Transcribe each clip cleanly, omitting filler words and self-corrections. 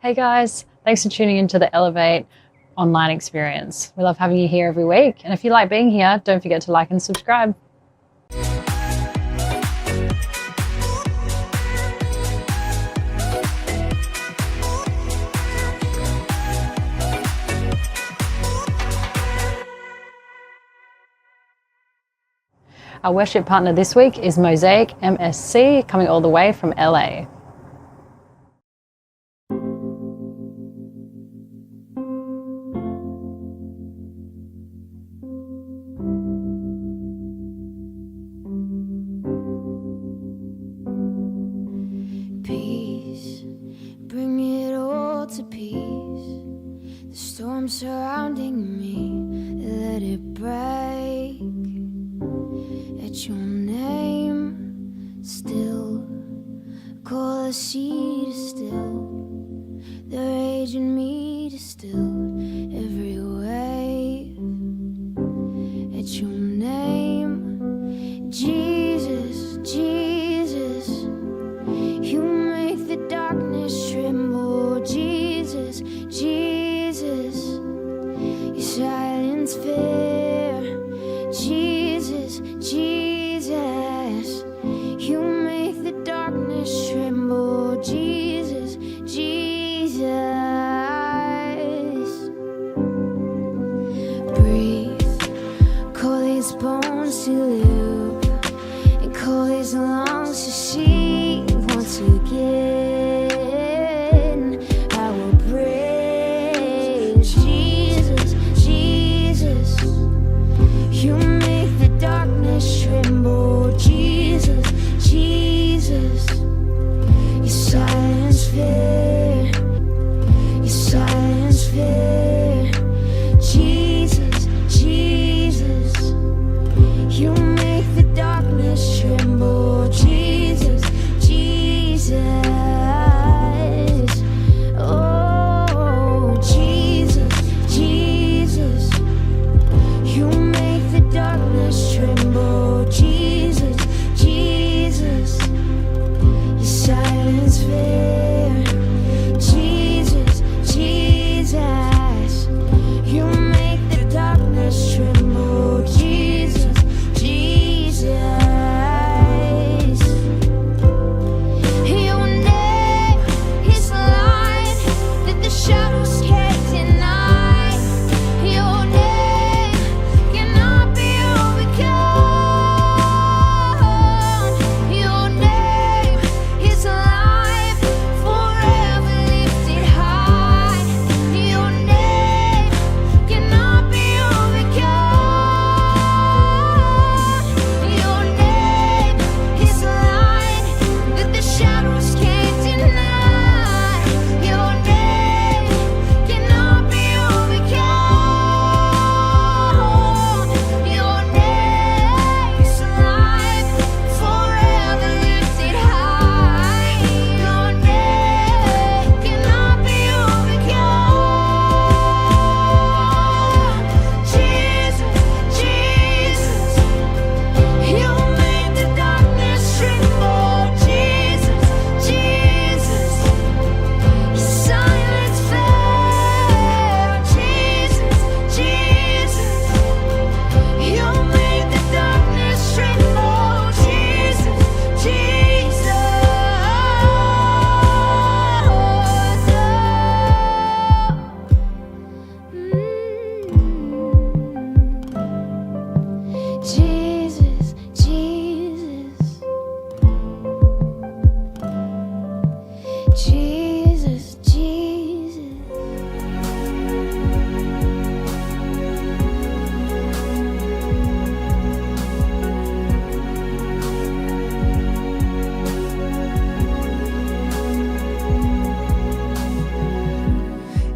Hey guys, thanks for tuning into the Elevate online experience. We love having you here every week. And if you like being here, don't forget to like and subscribe. Our worship partner this week is Mosaic MSC, coming all the way from LA. Peace, bring it all to peace. The storm surrounding me, let it break. At your name, still, call the sea to still, the rage in me to still, every wave. At your name, Jesus, Jesus, you make the darkness tremble. Jesus, Jesus, you silence fear. Jesus, Jesus, you make the darkness tremble. Jesus, Jesus, breathe, call these bones to live, and call these lungs to see once again. I will praise Jesus, Jesus, you make the darkness tremble. Jesus, Jesus, you silence fear, you silence fear. Jesus, Jesus, you make the darkness tremble. Jesus, Jesus, oh Jesus, Jesus, you make the darkness tremble. Jesus, Jesus, you silence fear. Jesus, Jesus, you make the darkness tremble. Jesus, Jesus, your name is light that the shadows can't deny. Your name cannot be overcome. Your name is life, forever lifted high. Your name cannot be overcome. Your name is light that the shadows can't deny. Your name cannot be overcome. Your name is life, forever lifted high. Your name cannot be overcome. Jesus, Jesus, you make the darkness tremble. Jesus, Jesus, you silence fear. Jesus, Jesus, you make the darkness tremble. Jesus, Jesus, Jesus, Jesus, Jesus, Jesus.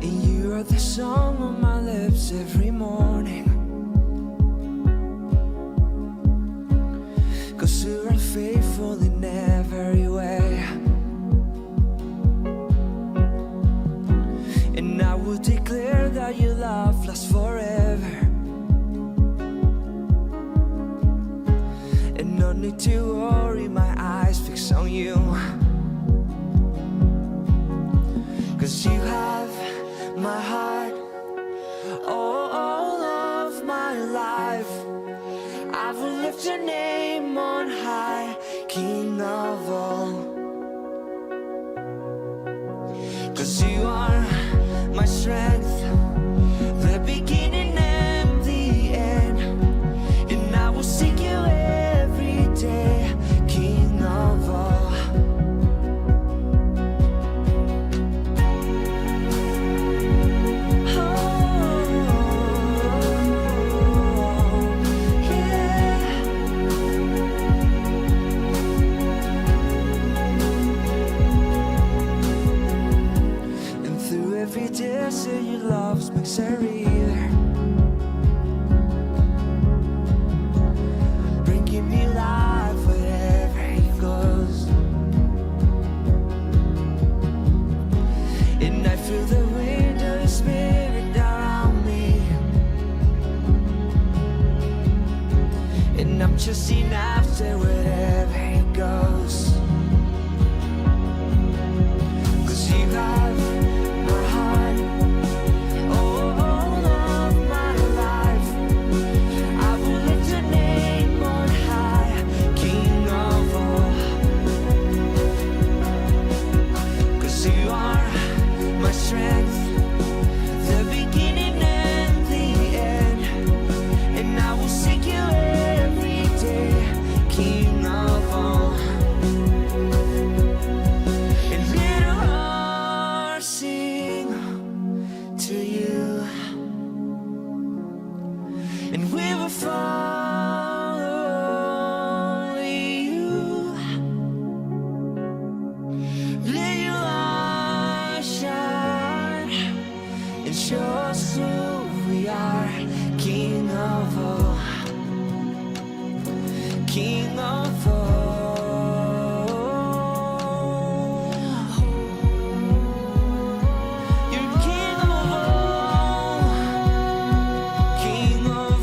And you are the song on my lips every morning. 'Cause you are faithful in every way. And I will declare that your love lasts forever. And no need to worry, my eyes fix on you. 'cause you have my heart, all of my life. I will lift your name on high, King of all. 'Cause you are my strength, the beginning and the end. And I will seek you every day, King of all. Every day, say your love makes a river, bringing me life wherever he goes. And I feel the wind of his spirit around me, and I'm chasing after wherever he goes. 'Cause you have strength, the beginning and the end. And I will seek you every day, King of all. And let our hearts sing to you, and we will follow you. Let your light shine and show us who we are, King of all, King of all. You're King of all, King of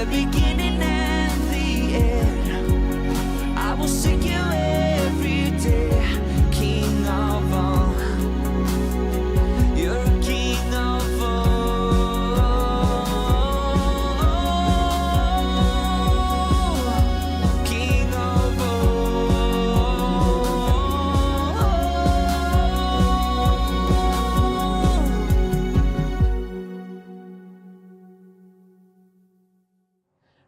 beginning and the end. I will seek you every day, King of all. You're King of all, King of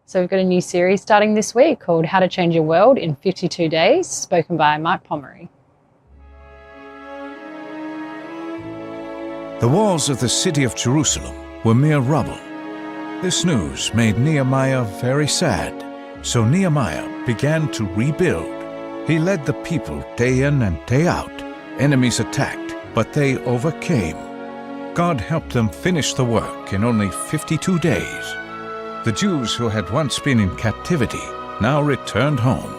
So we've got a new series starting this week called How to Change Your World in 52 Days, spoken by Mike Pomeroy. The walls of the city of Jerusalem were mere rubble. This news made Nehemiah very sad, so Nehemiah began to rebuild. He led the people day in and day out. Enemies attacked, but they overcame. God helped them finish the work in only 52 days. The Jews who had once been in captivity now returned home.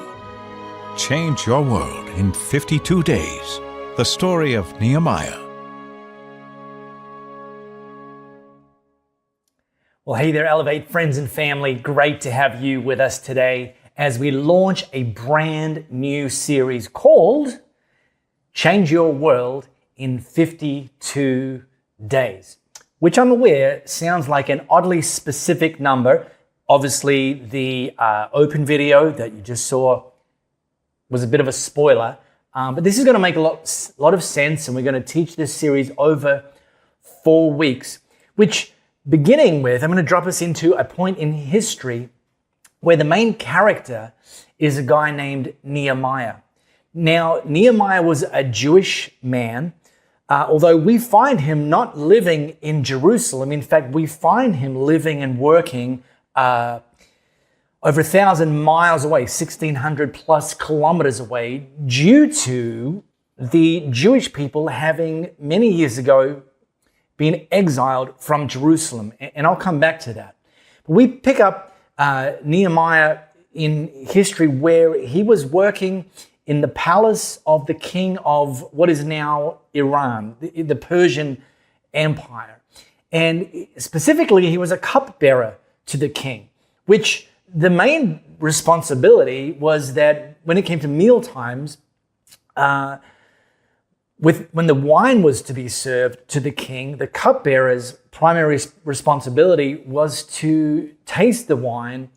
Change your world in 52 days. The story of Nehemiah. Well, hey there, Elevate friends and family. Great to have you with us today as we launch a brand new series called Change Your World in 52 Days. Which I'm aware sounds like an oddly specific number. Obviously, the open video that you just saw was a bit of a spoiler, but this is going to make a lot of sense, and we're going to teach this series over 4 weeks, which, beginning with, I'm going to drop us into a point in history where the main character is a guy named Nehemiah. Now, Nehemiah was a Jewish man although we find him not living in Jerusalem. In fact, we find him living and working over 1,000 miles away, 1,600 plus kilometers away, due to the Jewish people having many years ago been exiled from Jerusalem. And I'll come back to that. But we pick up Nehemiah in history where he was working in the palace of the king of what is now Iran, the Persian Empire. And specifically, he was a cupbearer to the king, which the main responsibility was that when it came to meal times, when the wine was to be served to the king, the cupbearer's primary responsibility was to taste the wine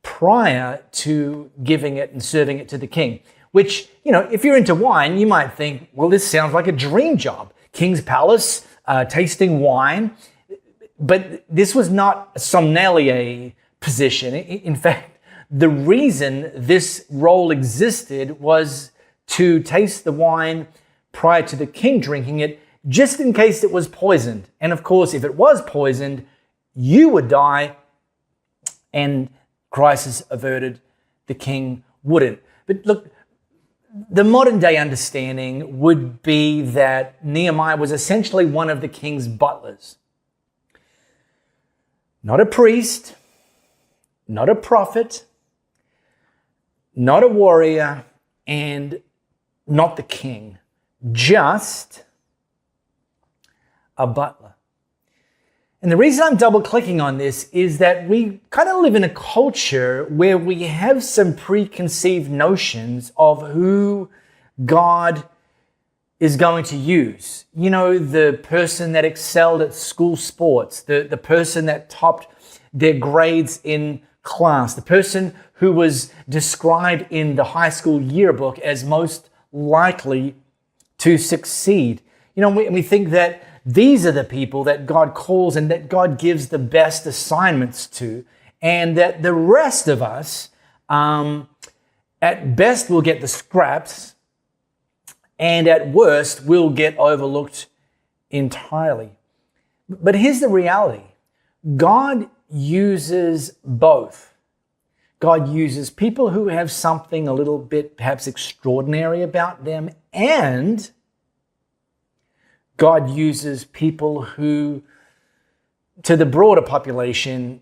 prior to giving it and serving it to the king. Which, if you're into wine, you might think, well, this sounds like a dream job. King's palace, tasting wine. But this was not a sommelier position. In fact, the reason this role existed was to taste the wine prior to the king drinking it, just in case it was poisoned. And of course, if it was poisoned, you would die, and crisis averted, the king wouldn't. But look, the modern day understanding would be that Nehemiah was essentially one of the king's butlers. Not a priest, not a prophet, not a warrior, and not the king. Just a butler. And the reason I'm double clicking on this is that we kind of live in a culture where we have some preconceived notions of who God is going to use. The person that excelled at school sports, the person that topped their grades in class, the person who was described in the high school yearbook as most likely to succeed. We think that these are the people that God calls and that God gives the best assignments to, and that the rest of us, at best, will get the scraps, and at worst, will get overlooked entirely. But here's the reality. God uses both. God uses people who have something a little bit perhaps extraordinary about them, and God uses people who, to the broader population,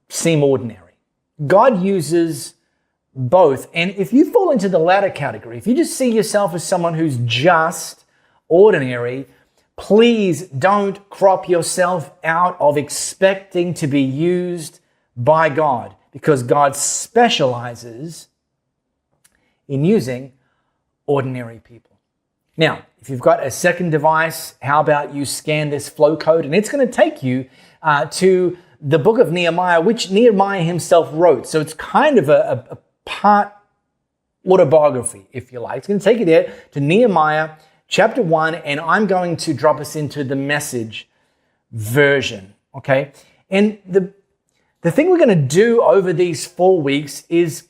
seem ordinary. God uses both. And if you fall into the latter category, if you just see yourself as someone who's just ordinary, please don't crop yourself out of expecting to be used by God, because God specializes in using ordinary people. Now, if you've got a second device, how about you scan this flow code, and it's going to take you to the book of Nehemiah, which Nehemiah himself wrote. So it's kind of a part autobiography, if you like. It's going to take you there to Nehemiah chapter 1, and I'm going to drop us into the Message version, okay? And the thing we're going to do over these 4 weeks is,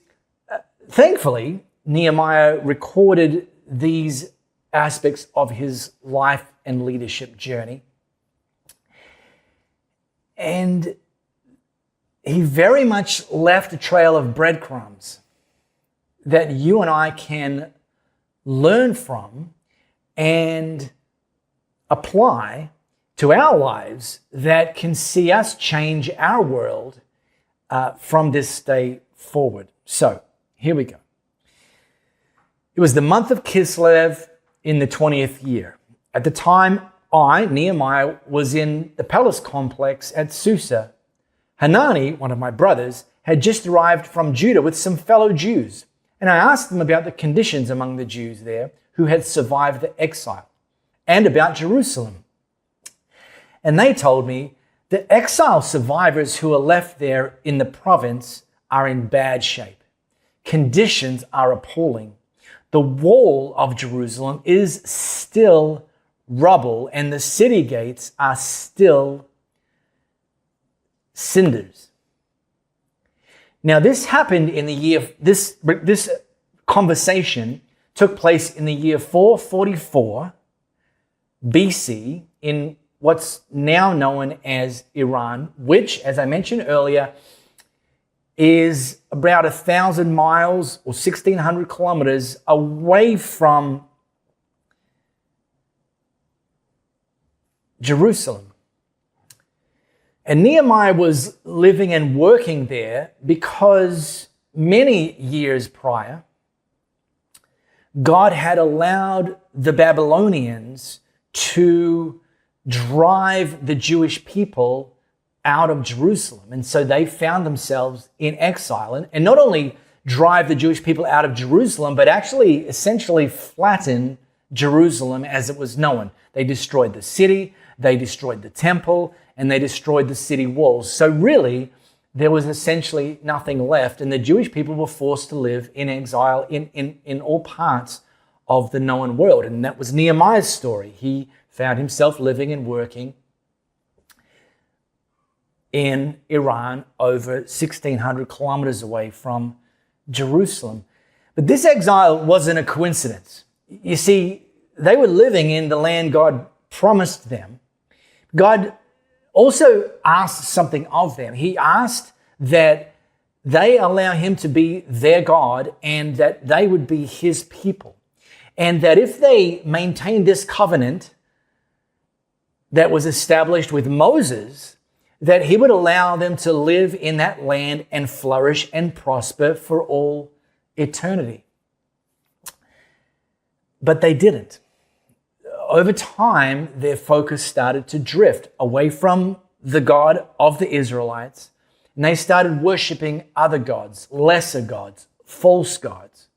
thankfully, Nehemiah recorded these aspects of his life and leadership journey. And he very much left a trail of breadcrumbs that you and I can learn from and apply to our lives that can see us change our world from this day forward. So here we go. It was the month of Kislev in the 20th year. At the time, I, Nehemiah, was in the palace complex at Susa. Hanani, one of my brothers, had just arrived from Judah with some fellow Jews, and I asked them about the conditions among the Jews there who had survived the exile, and about Jerusalem. And they told me the exile survivors who are left there in the province are in bad shape. Conditions are appalling. The wall of Jerusalem is still rubble, and the city gates are still cinders. Now, this happened in the year, this conversation took place in the year 444 BC in what's now known as Iran, which, as I mentioned earlier, is about 1,000 miles or 1,600 kilometers away from Jerusalem. And Nehemiah was living and working there because many years prior, God had allowed the Babylonians to drive the Jewish people out of Jerusalem. And so they found themselves in exile. And not only drive the Jewish people out of Jerusalem, but actually essentially flatten Jerusalem as it was known. They destroyed the city, they destroyed the temple, and they destroyed the city walls. So really, there was essentially nothing left, and the Jewish people were forced to live in exile in all parts of the known world. And that was Nehemiah's story. He found himself living and working in Iran, over 1,600 kilometers away from Jerusalem. But this exile wasn't a coincidence. You see, they were living in the land God promised them. God also asked something of them. He asked that they allow him to be their God and that they would be his people. And that if they maintained this covenant that was established with Moses, that he would allow them to live in that land and flourish and prosper for all eternity. But they didn't. Over time, their focus started to drift away from the God of the Israelites, and they started worshiping other gods, lesser gods, false gods.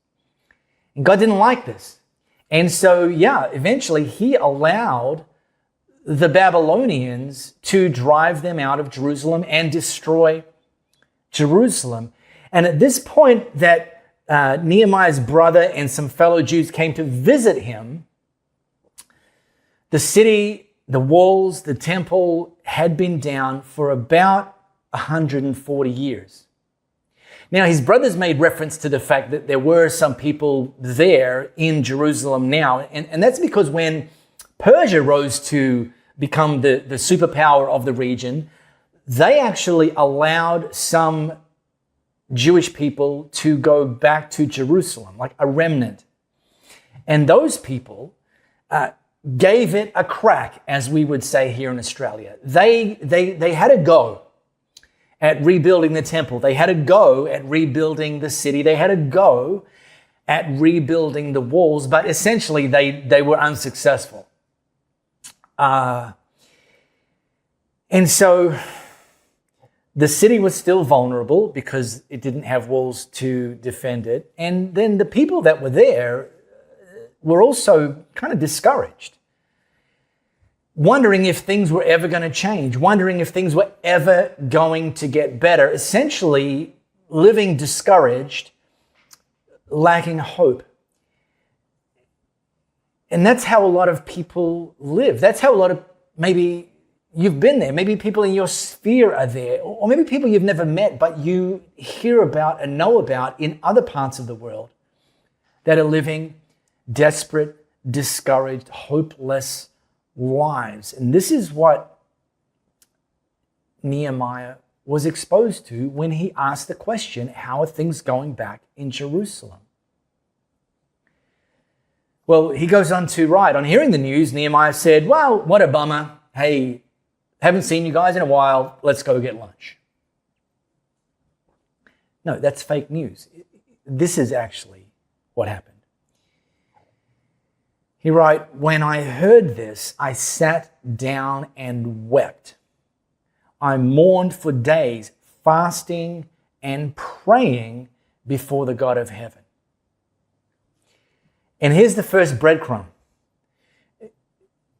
And God didn't like this. And so, eventually he allowed the Babylonians to drive them out of Jerusalem and destroy Jerusalem. And at this point that Nehemiah's brother and some fellow Jews came to visit him, the city, the walls, the temple had been down for about 140 years. Now, his brothers made reference to the fact that there were some people there in Jerusalem now, and that's because when Persia rose to become the superpower of the region, they actually allowed some Jewish people to go back to Jerusalem, like a remnant. And those people gave it a crack, as we would say here in Australia. They had a go at rebuilding the temple. They had a go at rebuilding the city. They had a go at rebuilding the walls, but essentially they were unsuccessful. And so the city was still vulnerable because it didn't have walls to defend it. And then the people that were there were also kind of discouraged, wondering if things were ever going to change, wondering if things were ever going to get better, essentially living discouraged, lacking hope. And that's how a lot of people live. That's how a lot of, maybe you've been there, maybe people in your sphere are there, or maybe people you've never met, but you hear about and know about in other parts of the world that are living desperate, discouraged, hopeless lives. And this is what Nehemiah was exposed to when he asked the question, how are things going back in Jerusalem? Well, he goes on to write, on hearing the news, Nehemiah said, well, what a bummer. Hey, haven't seen you guys in a while. Let's go get lunch. No, that's fake news. This is actually what happened. He writes, when I heard this, I sat down and wept. I mourned for days, fasting and praying before the God of heaven. And here's the first breadcrumb.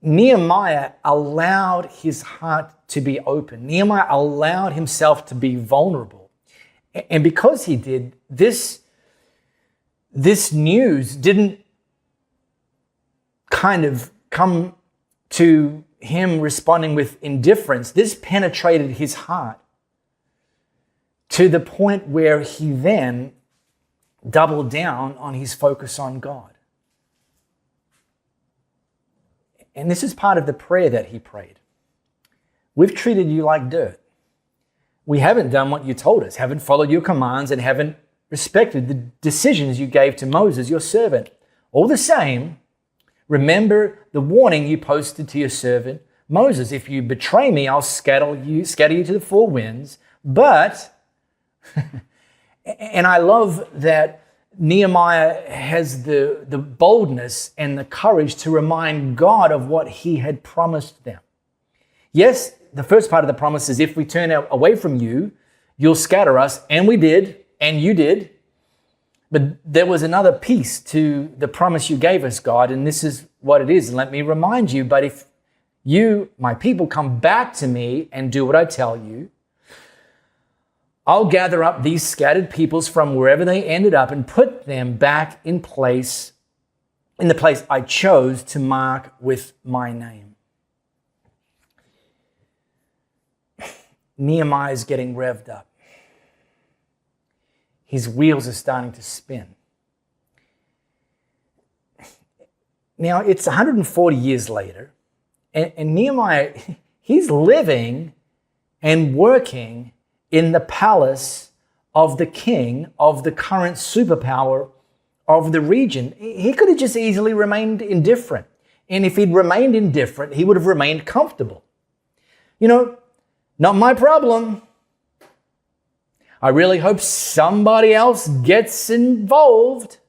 Nehemiah allowed his heart to be open. Nehemiah allowed himself to be vulnerable. And because he did, this news didn't kind of come to him responding with indifference. This penetrated his heart to the point where he then doubled down on his focus on God. And this is part of the prayer that he prayed. We've treated you like dirt. We haven't done what you told us, haven't followed your commands, and haven't respected the decisions you gave to Moses, your servant. All the same, remember the warning you posted to your servant Moses. If you betray me, I'll scatter you to the four winds. But, and I love that Nehemiah has the boldness and the courage to remind God of what he had promised them. Yes, the first part of the promise is if we turn away from you, you'll scatter us. And we did, and you did. But there was another piece to the promise you gave us, God, and this is what it is. And let me remind you, but if you, my people, come back to me and do what I tell you, I'll gather up these scattered peoples from wherever they ended up and put them back in the place I chose to mark with my name. Nehemiah is getting revved up. His wheels are starting to spin. Now, it's 140 years later, and Nehemiah, he's living and working in the palace of the king of the current superpower of the region. He could have just easily remained indifferent. And if he'd remained indifferent, he would have remained comfortable. You know, not my problem. I really hope somebody else gets involved.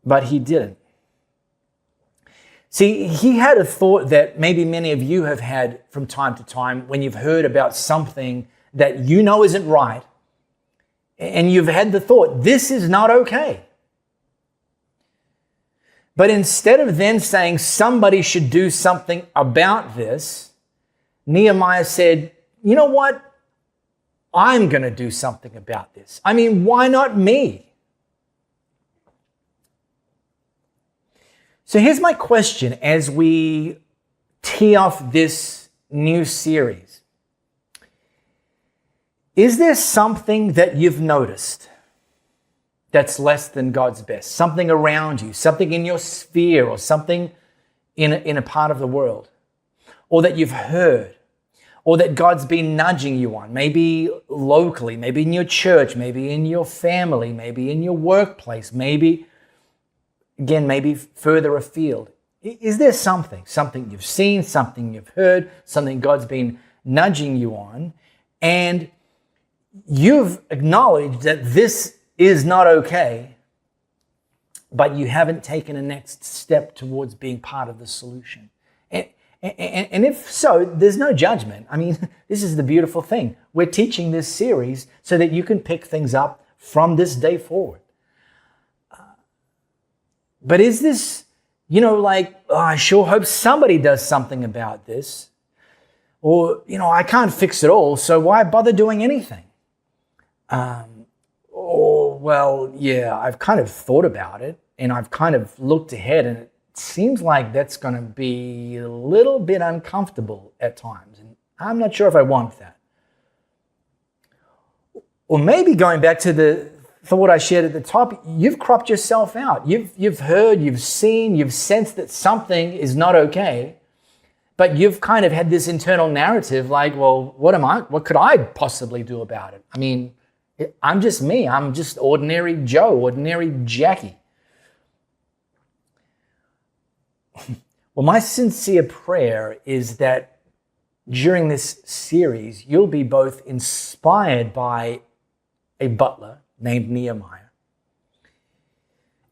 But he didn't. See, he had a thought that maybe many of you have had from time to time when you've heard about something that you know isn't right, and you've had the thought, this is not okay. But instead of then saying somebody should do something about this, Nehemiah said, you know what? I'm going to do something about this. I mean, why not me? So here's my question as we tee off this new series. Is there something that you've noticed that's less than God's best? Something around you, something in your sphere, or something in a part of the world, or that you've heard, or that God's been nudging you on, maybe locally, maybe in your church, maybe in your family, maybe in your workplace, maybe further afield. Is there something you've seen, something you've heard, something God's been nudging you on, and you've acknowledged that this is not okay, but you haven't taken a next step towards being part of the solution? And if so, there's no judgment. I mean, this is the beautiful thing. We're teaching this series so that you can pick things up from this day forward. But is this, I sure hope somebody does something about this. Or, I can't fix it all, so why bother doing anything? I've kind of thought about it, and I've kind of looked ahead, and it seems like that's going to be a little bit uncomfortable at times. And I'm not sure if I want that. Or maybe going back to the thought I shared at the top, you've cropped yourself out. You've heard, you've seen, you've sensed that something is not okay, but you've kind of had this internal narrative like, well, what could I possibly do about it? I mean, I'm just me. I'm just ordinary Joe, ordinary Jackie. Well, my sincere prayer is that during this series, you'll be both inspired by a butler named Nehemiah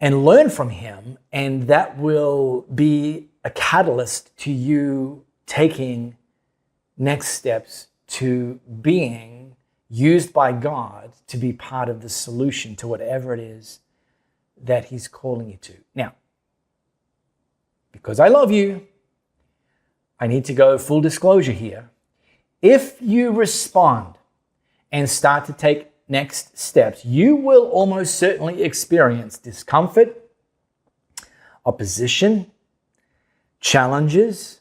and learn from him, and that will be a catalyst to you taking next steps to being used by God to be part of the solution to whatever it is that he's calling you to. Now, because I love you, I need to go full disclosure here. If you respond and start to take next steps, you will almost certainly experience discomfort, opposition, challenges,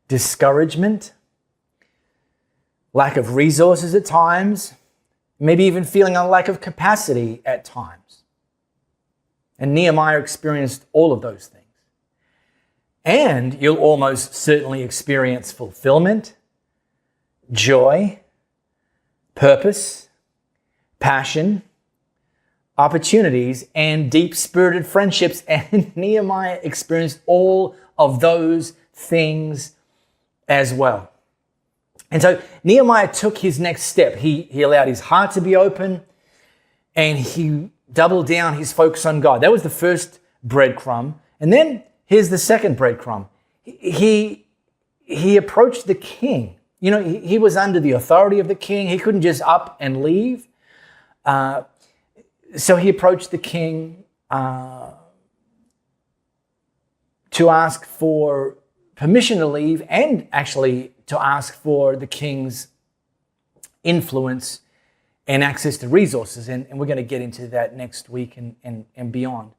discouragement, lack of resources at times, maybe even feeling a lack of capacity at times. And Nehemiah experienced all of those things. And you'll almost certainly experience fulfillment, joy, purpose, passion, opportunities, and deep-spirited friendships. And Nehemiah experienced all of those things as well. And so Nehemiah took his next step. He allowed his heart to be open, and he doubled down his focus on God. That was the first breadcrumb. And then here's the second breadcrumb. He approached the king. You know, he was under the authority of the king. He couldn't just up and leave. So he approached the king to ask for permission to leave, and actually to ask for the king's influence and access to resources. And we're going to get into that next week and beyond.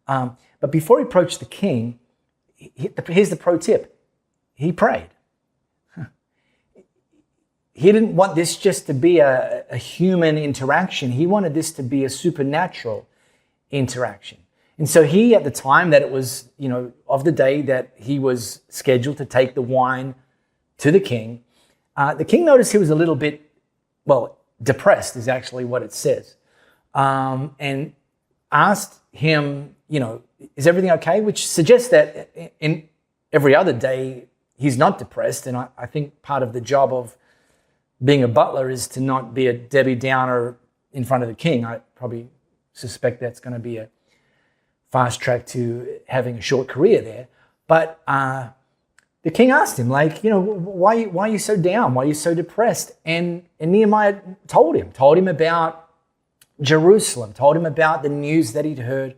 But before he approached the king, here's the pro tip. He prayed. He didn't want this just to be a human interaction. He wanted this to be a supernatural interaction. And so he, at the time that it was, of the day that he was scheduled to take the wine to the king noticed he was a little bit, depressed is actually what it says. And asked him, is everything okay? Which suggests that in every other day, he's not depressed. And I think part of the job of being a butler is to not be a Debbie Downer in front of the king. I probably suspect that's going to be a fast track to having a short career there. But the king asked him, why are you so down? Why are you so depressed? And Nehemiah told him about Jerusalem, told him about the news that he'd heard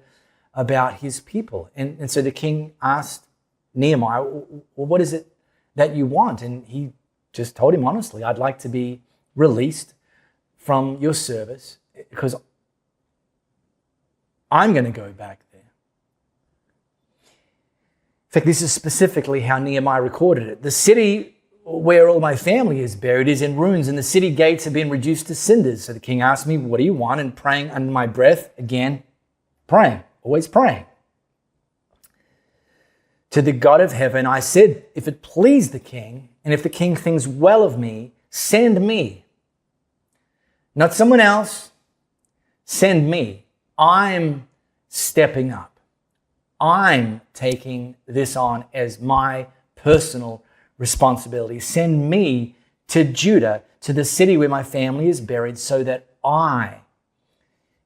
about his people. And so the king asked Nehemiah, well, what is it that you want? And he just told him honestly, I'd like to be released from your service because I'm going to go back there. In fact, this is specifically how Nehemiah recorded it. The city where all my family is buried is in ruins, and the city gates have been reduced to cinders. So the king asked me, what do you want? And praying under my breath, again, praying, always praying. To the God of heaven, I said, if it please the king, and if the king thinks well of me, send me. Not someone else, send me. I'm stepping up. I'm taking this on as my personal responsibility. Send me to Judah, to the city where my family is buried, so that I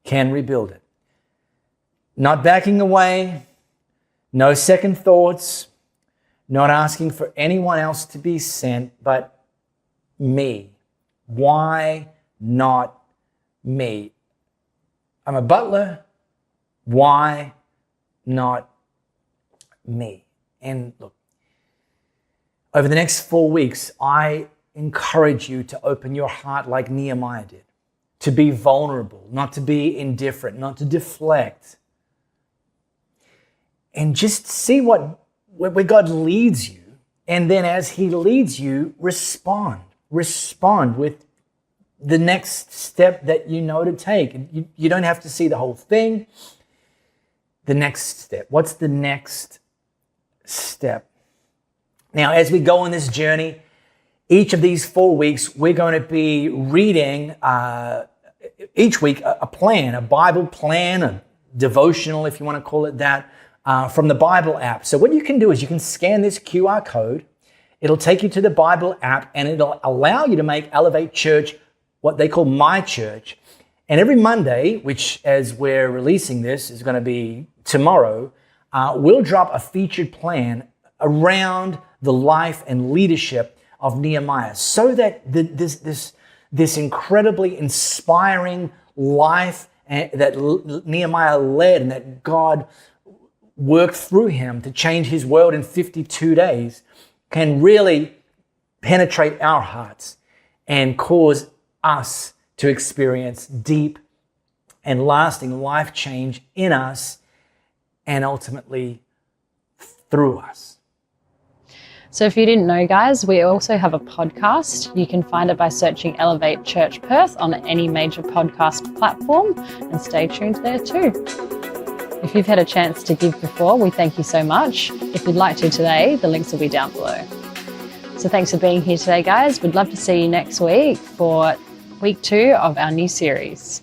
can rebuild it. Not backing away, no second thoughts, not asking for anyone else to be sent, but me. Why not me? I'm a butler. Why not me? And look, over the next 4 weeks, I encourage you to open your heart like Nehemiah did, to be vulnerable, not to be indifferent, not to deflect, and just see where God leads you. And then as he leads you, respond with the next step that you know to take. You don't have to see the whole thing. The next step. What's the next step? Now, as we go on this journey, each of these 4 weeks, we're going to be reading each week a plan, a Bible plan, a devotional, if you want to call it that, from the Bible app. So what you can do is you can scan this QR code. It'll take you to the Bible app, and it'll allow you to make Elevate Church what they call My Church. And every Monday, which as we're releasing this is going to be tomorrow, we'll drop a featured plan around the life and leadership of Nehemiah, so that this incredibly inspiring life that Nehemiah led and that God worked through him to change his world in 52 days can really penetrate our hearts and cause us to experience deep and lasting life change in us and ultimately through us. So if you didn't know, guys, we also have a podcast. You can find it by searching Elevate Church Perth on any major podcast platform, and stay tuned there too. If you've had a chance to give before, we thank you so much. If you'd like to today, the links will be down below. So thanks for being here today, guys. We'd love to see you next week for week 2 of our new series.